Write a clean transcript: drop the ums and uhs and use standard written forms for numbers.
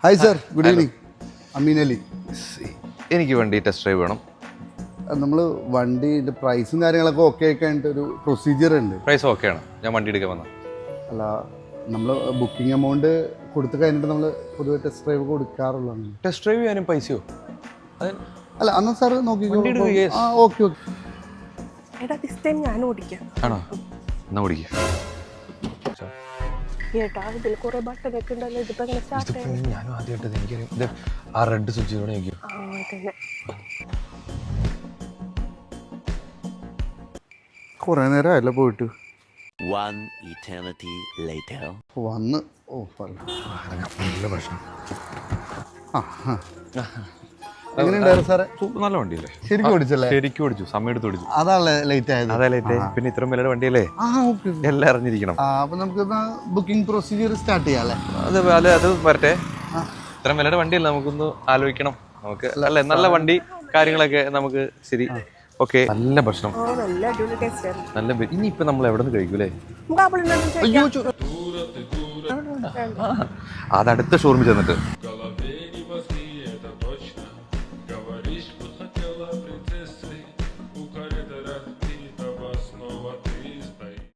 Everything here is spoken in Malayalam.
Hi sir, good evening. Ameen Ali. എനിക്ക് വണ്ടി ടെസ്റ്റ് ഡ്രൈവ് വേണം. നമ്മൾ വണ്ടിൻ്റെ പ്രൈസും കാര്യങ്ങളൊക്കെ ഓക്കെ ആയിട്ട് ഒരു പ്രൊസീജിയർ ഉണ്ട്. പ്രൈസ് ഓക്കെയാണ്, ഞാൻ വണ്ടി എടുക്കാൻ വന്ന. അല്ല, നമ്മൾ ബുക്കിംഗ് എമൗണ്ട് കൊടുത്തു കഴിഞ്ഞിട്ട് നമ്മൾ പൊതുവെ ടെസ്റ്റ് ഡ്രൈവ് കൊടുക്കാറുള്ളതാണ്. ടെസ്റ്റ് ഡ്രൈവ് ചെയ്യാനും പൈസയോ? അല്ല, അന്ന് സാർ നോക്കിക്കോ. ആ, ഓക്കെ ഓക്കെ. എടാ, ദിസ് ടൈം ഞാൻ ഓടിക്കാം. ആണോ? എന്നാ ഓടിക്കുക. ഏട്ടാ, ഇതിൽ കുറെ ബട്ടൺ ഒക്കെ ഉണ്ടല്ലോ. ഇതിപ്പോ എങ്ങനെ സ്റ്റാർട്ട് ചെയ്യാം? ഞാനും ആദ്യമായിട്ട് എനിക്കറിയാം. ഇത് ആ റെഡ് സ്വിച്ച് കൂടെ നോക്കിയോ. തന്നെ കുറേ നേരം അല്ല പോയിട്ട് One eternity later. വന്ന്. ഓ, നല്ല ഭക്ഷണം. എങ്ങനെയുണ്ടായിരുന്നു സാറേ? നല്ല വണ്ടിയല്ലേ? ശരിക്കും ഓടിച്ചല്ലേ? ശരിക്കും ഓടിച്ചു, സമയം എടുത്ത് ഓടിച്ചു. അതാണല്ലേ ലേറ്റ് ആയത്? അതെ, ലേറ്റ്. പിന്നെ ഇത്രയും വിലയുടെ വണ്ടിയല്ലേ, ആ, ഓക്കെ. എല്ലാം അറിഞ്ഞിരിക്കണം. അപ്പം നമുക്ക് ബുക്കിംഗ് പ്രൊസീജിയർ സ്റ്റാർട്ട് ചെയ്യാം അല്ലേ? അത് വരട്ടെ. ഇത്രയും വിലയുടെ വണ്ടിയല്ലേ, നമുക്കൊന്ന് ആലോചിക്കണം. നമുക്ക് അല്ലേ, നല്ല വണ്ടി കാര്യങ്ങളൊക്കെ നമുക്ക് ശരി. ഓക്കെ, നല്ല ഭക്ഷണം, നല്ല അടിപൊളി ടേസ്റ്റ് ആണ്. നല്ല. ഇനിയിപ്പോ നമ്മൾ എവിടെ നിന്ന് കഴിക്കൂലേ? നമുക്ക് ആപ്പിൾ ഉണ്ടാക്കി അത് അടുത്ത ഷോറൂമിൽ ചെന്നിട്ട്